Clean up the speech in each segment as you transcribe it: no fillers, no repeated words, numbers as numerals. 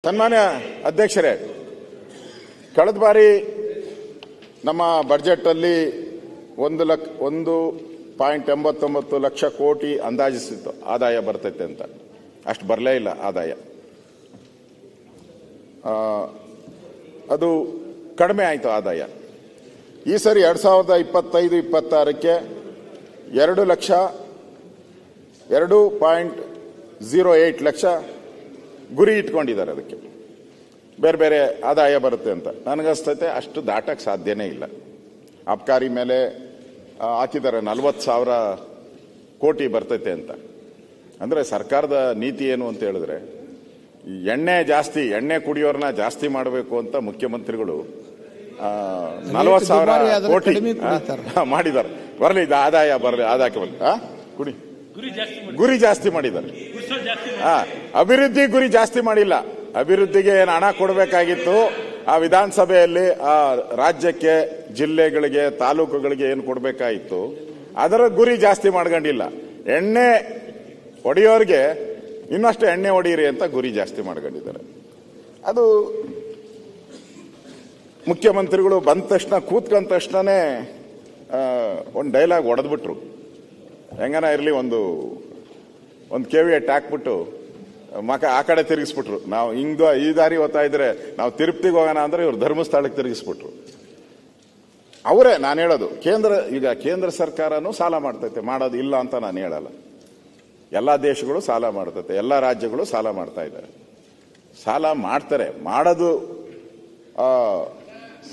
ಸನ್ಮಾನ್ಯ ಅಧ್ಯಕ್ಷರೇ, ಕಳೆದ ಬಾರಿ ನಮ್ಮ ಬಜೆಟ್ ಅಲ್ಲಿ 1.89 ಲಕ್ಷ ಕೋಟಿ ಅಂದಾಜಿಸಿತ್ತು ಆದಾಯ ಬರ್ತೈತೆ ಅಂತ. ಅಷ್ಟು ಬರಲೇ ಇಲ್ಲ ಆದಾಯ. ಅದು ಕಡಿಮೆ ಆಯಿತು ಆದಾಯ. ಈ ಸರಿ 2025-26ಕ್ಕೆ 2.08 ಲಕ್ಷ ಗುರಿ ಇಟ್ಕೊಂಡಿದ್ದಾರೆ. ಅದಕ್ಕೆ ಬೇರೆ ಬೇರೆ ಆದಾಯ ಬರುತ್ತೆ ಅಂತ ನನಗನ್ಸ್ತೈತೆ. ಅಷ್ಟು ದಾಟಕ್ಕೆ ಸಾಧ್ಯನೇ ಇಲ್ಲ. ಅಬ್ಕಾರಿ ಮೇಲೆ ಹಾಕಿದ್ದಾರೆ 40,000 ಕೋಟಿ ಬರ್ತೈತೆ ಅಂತ. ಅಂದರೆ ಸರ್ಕಾರದ ನೀತಿ ಏನು ಅಂತ ಹೇಳಿದ್ರೆ, ಎಣ್ಣೆ ಕುಡಿಯೋರ್ನ ಜಾಸ್ತಿ ಮಾಡಬೇಕು ಅಂತ ಮುಖ್ಯಮಂತ್ರಿಗಳು 40,000 ಕೋಟಿ ಮಾಡಿದ್ದಾರೆ. ಬರಲಿ, ಇದು ಆದಾಯ ಬರಲಿ, ಆದಾಯಕ್ಕೆ ಬರಲಿ. ಗುರಿ ಜಾಸ್ತಿ ಮಾಡಿದ್ದಾರೆ. ಅಭಿವೃದ್ಧಿ ಗುರಿ ಜಾಸ್ತಿ ಮಾಡಿಲ್ಲ. ಅಭಿವೃದ್ಧಿಗೆ ಏನು ಹಣ ಕೊಡಬೇಕಾಗಿತ್ತು ಆ ವಿಧಾನಸಭೆಯಲ್ಲಿ ಆ ರಾಜ್ಯಕ್ಕೆ, ಜಿಲ್ಲೆಗಳಿಗೆ, ತಾಲೂಕುಗಳಿಗೆ ಏನು ಕೊಡಬೇಕಾಗಿತ್ತು ಅದರ ಗುರಿ ಜಾಸ್ತಿ ಮಾಡ್ಕೊಂಡಿಲ್ಲ. ಎಣ್ಣೆ ಹೊಡೆಯೋರಿಗೆ ಇನ್ನಷ್ಟು ಎಣ್ಣೆ ಹೊಡೀರಿ ಅಂತ ಗುರಿ ಜಾಸ್ತಿ ಮಾಡ್ಕೊಂಡಿದ್ದಾರೆ. ಅದು ಮುಖ್ಯಮಂತ್ರಿಗಳು ಬಂದ ತಕ್ಷಣ, ಕೂತ್ಕೊಂಡ ತಕ್ಷಣನೇ ಒಂದು ಡೈಲಾಗ್ ಹೊಡೆದ್ಬಿಟ್ರು. ಹೆಂಗನ ಇರಲಿ, ಒಂದು ಕೇವಿಯಟ್ ಹಾಕ್ಬಿಟ್ಟು ಆ ಕಡೆ ತಿರುಗಿಸ್ಬಿಟ್ರು. ನಾವು ಈ ದಾರಿ ಹೋಗ್ತಾ ಇದ್ರೆ ನಾವು ತಿರುಪತಿಗೆ ಹೋಗೋಣ ಅಂದ್ರೆ ಇವ್ರು ಧರ್ಮಸ್ಥಳಕ್ಕೆ ತಿರುಗಿಸ್ಬಿಟ್ರು. ಅವರೇ ನಾನು ಹೇಳೋದು. ಕೇಂದ್ರ ಸರ್ಕಾರನೂ ಸಾಲ ಮಾಡ್ತೈತೆ, ಮಾಡೋದು ಇಲ್ಲ ಅಂತ ನಾನು ಹೇಳಲ್ಲ. ಎಲ್ಲ ದೇಶಗಳು ಸಾಲ ಮಾಡ್ತೈತೆ, ಎಲ್ಲ ರಾಜ್ಯಗಳು ಸಾಲ ಮಾಡ್ತಾ ಇದ್ದಾರೆ. ಸಾಲ ಮಾಡ್ತಾರೆ, ಮಾಡೋದು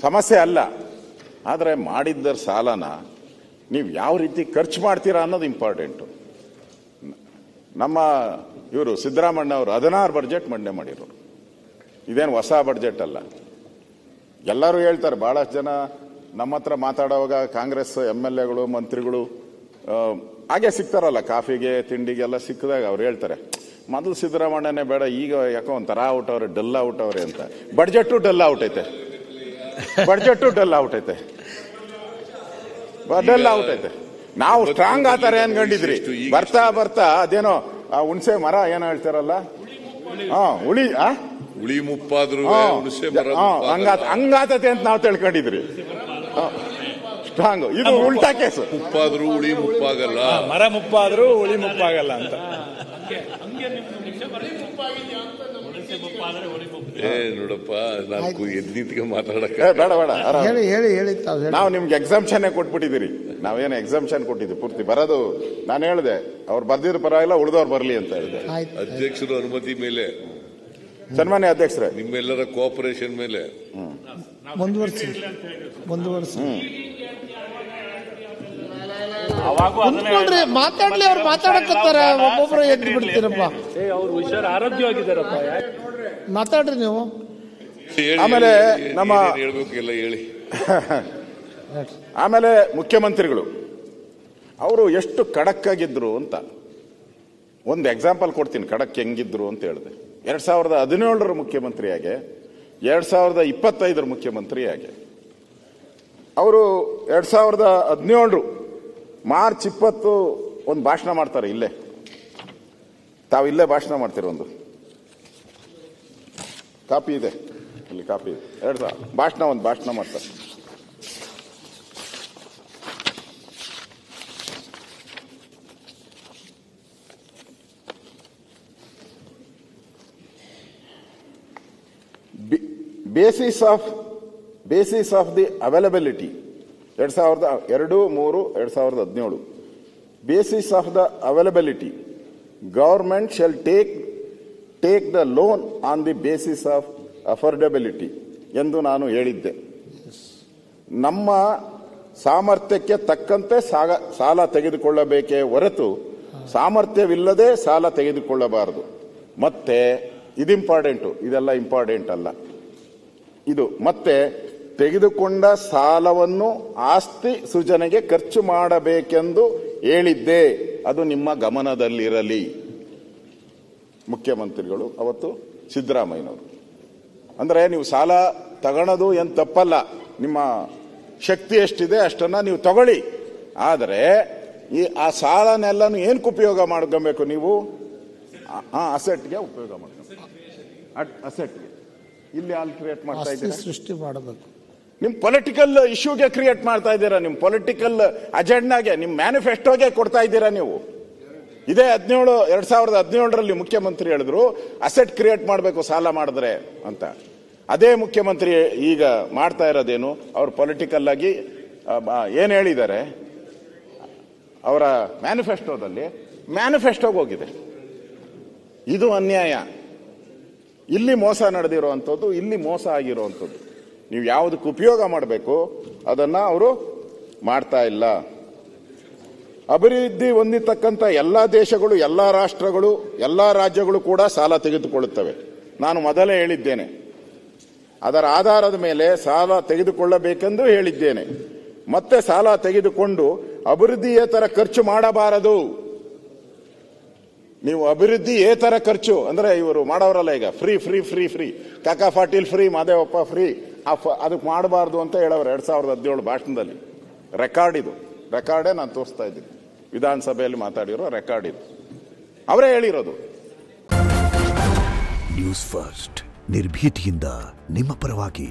ಸಮಸ್ಯೆ ಅಲ್ಲ. ಆದರೆ ಮಾಡಿದ್ದ ಸಾಲನ ನೀವು ಯಾವ ರೀತಿ ಖರ್ಚು ಮಾಡ್ತೀರಾ ಅನ್ನೋದು ಇಂಪಾರ್ಟೆಂಟು. ನಮ್ಮ ಇವರು ಸಿದ್ದರಾಮಣ್ಣ ಅವರು 16 ಬಡ್ಜೆಟ್ ಮಂಡನೆ ಮಾಡಿರೋರು. ಇದೇನು ಹೊಸ ಬಡ್ಜೆಟ್ ಅಲ್ಲ. ಎಲ್ಲರೂ ಹೇಳ್ತಾರೆ, ಬಹಳಷ್ಟು ಜನ ನಮ್ಮ ಹತ್ರ ಮಾತಾಡುವಾಗ ಕಾಂಗ್ರೆಸ್ MLAಗಳು, ಮಂತ್ರಿಗಳು ಹಾಗೆ ಸಿಗ್ತಾರಲ್ಲ, ಕಾಫಿಗೆ ತಿಂಡಿಗೆಲ್ಲ ಸಿಕ್ಕಿದಾಗ ಅವ್ರು ಹೇಳ್ತಾರೆ, ಮೊದಲು ಸಿದ್ದರಾಮಣ್ಣನೇ ಬೇಡ, ಈಗ ಯಾಕೋ ಒಂಥರ ಔಟವ್ರೆ, ಡಲ್ ಔಟವ್ರೆ ಅಂತ. ಬಡ್ಜೆಟ್ಟು ಡಲ್ ಔಟೈತೆ. ನಾವು ಸ್ಟ್ರಾಂಗ್ ಆತಾರೆ ಅನ್ಕೊಂಡಿದ್ರಿ. ಬರ್ತಾ ಅದೇನೋ ಹುಣಸೆ ಮರ ಏನೋ ಹೇಳ್ತಾರಲ್ಲ, ಹುಳಿ ಮುಪ್ಪಾದ್ರು ಹಂಗಾತತೆ ಅಂತ ನಾವು ತಿಳ್ಕೊಂಡಿದ್ರಿ. ಸ್ಟ್ರಾಂಗ್. ಇದು ಉಲ್ಟಾ ಕೇಸು. ಮುಪ್ಪಾದ್ರು ಹುಳಿ ಮುಪ್ಪಾಗಲ್ಲ, ಮರ ಮುಪ್ಪಾದ್ರು ಹುಳಿ ಮುಪ್ಪಾಗಲ್ಲ ಅಂತ. ನೋಡಪ್ಪ, ನಾನು ಎದ್ನಿತ್ಗೆ ಮಾತಾಡಕ್ಕೆ ಬೇಡ. ಹೇಳಿ ನಾವು ನಿಮ್ಗೆ ಎಕ್ಸಾಮ್ಷನ್ ಕೊಟ್ಬಿಟ್ಟಿದ್ದೀರಿ. ನಾವೇನು ಎಕ್ಸಾಮ್ಷನ್ ಕೊಟ್ಟಿದ್ವಿ ಪೂರ್ತಿ ಬರೋದು. ನಾನು ಹೇಳಿದೆ, ಅವ್ರು ಬರ್ದಿದ್ರು ಪರವಾಗಿಲ್ಲ, ಉಳಿದವ್ರು ಬರ್ಲಿ ಅಂತ ಹೇಳಿದೆ. ಅಧ್ಯಕ್ಷರು ಅನುಮತಿ ಮೇಲೆ, ಸನ್ಮಾನ್ಯ ಅಧ್ಯಕ್ಷರೇ, ನಿಮ್ಮೆಲ್ಲರ ಕೋಆಪರೇಷನ್ ಮೇಲೆ ಮುಂದುವರಿಸಿ. ಮಾತಾಡ್ಲಿ, ಅವ್ರು ಮಾತಾಡಕತ್ತಾರ, ಒಬ್ಬೊಬ್ರು ಎದ್ದು ಬಿಡ್ತೀರಪ್ಪ. ಅವ್ರು ಹುಷಾರು, ಆರೋಗ್ಯವಾಗಿದ್ದಾರಪ್ಪ. ಮಾತಾಡ್ರಿ ನೀವು. ಆಮೇಲೆ ನಮ್ಮ ಹೇಳ್ಬೇಕೆಲ್ಲ ಹೇಳಿ. ಆಮೇಲೆ ಮುಖ್ಯಮಂತ್ರಿಗಳು ಅವರು ಎಷ್ಟು ಖಡಕ್ ಆಗಿದ್ರು ಅಂತ ಒಂದು ಎಕ್ಸಾಂಪಲ್ ಕೊಡ್ತೀನಿ. ಖಡಕ್ ಹೆಂಗಿದ್ರು ಅಂತ ಹೇಳಿದೆ. 2017 ಮುಖ್ಯಮಂತ್ರಿಯಾಗೆ, 2025 ಮುಖ್ಯಮಂತ್ರಿಯಾಗೆ. ಅವರು 2017 ಮಾರ್ಚ್ 20 ಒಂದು ಭಾಷಣ ಮಾಡ್ತಾರೆ. ಇಲ್ಲೇ ತಾವಿಲ್ಲೇ ಭಾಷಣ ಮಾಡ್ತೀರ. ಒಂದು ಕಾಪಿ ಇದೆ, ಇಲ್ಲಿ ಕಾಪಿ ಇದೆ. 2000 ಒಂದು ಭಾಷಣ ಮಾಡ್ತಾರೆ. Basis of the availability 2002-3-2017. Basis of the availability, government shell take the loan on the basis of affordability ಎಂದು ನಾನು ಹೇಳಿದ್ದೆ. ನಮ್ಮ ಸಾಮರ್ಥ್ಯಕ್ಕೆ ತಕ್ಕಂತೆ ಸಾಲ ತೆಗೆದುಕೊಳ್ಳಬೇಕೇ ಹೊರತು ಸಾಮರ್ಥ್ಯವಿಲ್ಲದೆ ಸಾಲ ತೆಗೆದುಕೊಳ್ಳಬಾರದು. ಮತ್ತೆ ಇದು ಇಂಪಾರ್ಟೆಂಟು, ಇದೆಲ್ಲ ಇಂಪಾರ್ಟೆಂಟ್ ಅಲ್ಲ. ಇದು ಮತ್ತೆ ತೆಗೆದುಕೊಂಡ ಸಾಲವನ್ನು ಆಸ್ತಿ ಸೃಜನೆಗೆ ಖರ್ಚು ಮಾಡಬೇಕೆಂದು ಹೇಳಿದ್ದೆ. ಅದು ನಿಮ್ಮ ಗಮನದಲ್ಲಿರಲಿ. ಮುಖ್ಯಮಂತ್ರಿಗಳು ಅವತ್ತು ಸಿದ್ದರಾಮಯ್ಯನವರು. ಅಂದ್ರೆ ನೀವು ಸಾಲ ತಗೊಳ್ಳೋದು ಏನು ತಪ್ಪಲ್ಲ, ನಿಮ್ಮ ಶಕ್ತಿ ಎಷ್ಟಿದೆ ಅಷ್ಟನ್ನ ನೀವು ತಗೊಳ್ಳಿ. ಆದರೆ ಆ ಸಾಲನೆಲ್ಲನೂ ಏನಕ್ಕೆ ಉಪಯೋಗ ಮಾಡ್ಕೊಬೇಕು? ನೀವು ಅಸೆಟ್ಗೆ ಉಪಯೋಗ ಮಾಡ್ಕೊಬೇಕು. ಅಸೆಟ್ಗೆ. ಇಲ್ಲಿ ಅಲ್ಲಿ ಕ್ರಿಯೇಟ್ ಮಾಡ್ತಾ ಆಸ್ತಿ ಇದ್ದೀರಾ, ಸೃಷ್ಟಿ ಮಾಡಬೇಕು. ನಿಮ್ ಪೊಲಿಟಿಕಲ್ ಇಶ್ಯೂಗೆ ಕ್ರಿಯೇಟ್ ಮಾಡ್ತಾ ಇದ್ದೀರಾ, ನಿಮ್ ಪೊಲಿಟಿಕಲ್ ಅಜೆಂಡಾಗೆ, ನಿಮ್ ಮ್ಯಾನಿಫೆಸ್ಟೋಗೆ ಕೊಡ್ತಾ ಇದ್ದೀರಾ ನೀವು. ಇದೇ 2017ರಲ್ಲಿ ಮುಖ್ಯಮಂತ್ರಿ ಹೇಳಿದ್ರು ಅಸೆಟ್ ಕ್ರಿಯೇಟ್ ಮಾಡಬೇಕು ಸಾಲ ಮಾಡಿದ್ರೆ ಅಂತ. ಅದೇ ಮುಖ್ಯಮಂತ್ರಿ ಈಗ ಮಾಡ್ತಾ ಇರೋದೇನು, ಅವ್ರು ಪೊಲಿಟಿಕಲ್ ಆಗಿ ಏನ್ ಹೇಳಿದ್ದಾರೆ ಅವರ ಮ್ಯಾನಿಫೆಸ್ಟೋಗೆ ಹೋಗಿದೆ. ಇದು ಅನ್ಯಾಯ. ಇಲ್ಲಿ ಮೋಸ ನಡೆದಿರುವಂಥದ್ದು, ಇಲ್ಲಿ ಮೋಸ ಆಗಿರುವಂಥದ್ದು. ನೀವು ಯಾವುದಕ್ಕೆ ಉಪಯೋಗ ಮಾಡಬೇಕು ಅದನ್ನ ಅವರು ಮಾಡ್ತಾ ಇಲ್ಲ. ಅಭಿವೃದ್ಧಿ ಹೊಂದಿತಕ್ಕಂಥ ಎಲ್ಲ ದೇಶಗಳು, ಎಲ್ಲ ರಾಷ್ಟ್ರಗಳು, ಎಲ್ಲ ರಾಜ್ಯಗಳು ಕೂಡ ಸಾಲ ತೆಗೆದುಕೊಳ್ಳುತ್ತವೆ. ನಾನು ಮೊದಲೇ ಹೇಳಿದ್ದೇನೆ, ಅದರ ಆಧಾರದ ಮೇಲೆ ಸಾಲ ತೆಗೆದುಕೊಳ್ಳಬೇಕೆಂದು ಹೇಳಿದ್ದೇನೆ. ಮತ್ತೆ ಸಾಲ ತೆಗೆದುಕೊಂಡು ಅಭಿವೃದ್ಧಿಯೇತರ ಖರ್ಚು ಮಾಡಬಾರದು. ನೀವು ಅಭಿವೃದ್ಧಿಯೇತರ ಖರ್ಚು ಅಂದ್ರೆ ಇವರು ಮಾಡೋರಲ್ಲ ಈಗ ಫ್ರೀ ಫ್ರೀ ಫ್ರೀ ಫ್ರೀ ಕಾಕಾ ಪಾಟೀಲ್ ಫ್ರೀ, ಮಾದೇವಪ್ಪ ಫ್ರೀ, ಅದಕ್ಕೆ ಮಾಡಬಾರ್ದು ಅಂತ ಹೇಳವ್ರು 2017 ಭಾಷಣದಲ್ಲಿ. ರೆಕಾರ್ಡ್ ಇದು, ರೆಕಾರ್ಡೇ ನಾನು ತೋರಿಸ್ತಾ ಇದ್ದೀನಿ, ವಿಧಾನಸಭೆಯಲ್ಲಿ ಮಾತಾಡಿರೋ ರೆಕಾರ್ಡ್ ಇದು, ಅವರೇ ಹೇಳಿರೋದು. ನ್ಯೂಸ್ ಫಸ್ಟ್ ನಿರ್ಭೀತಿಯಿಂದ ನಿಮ್ಮ ಪರವಾಗಿ.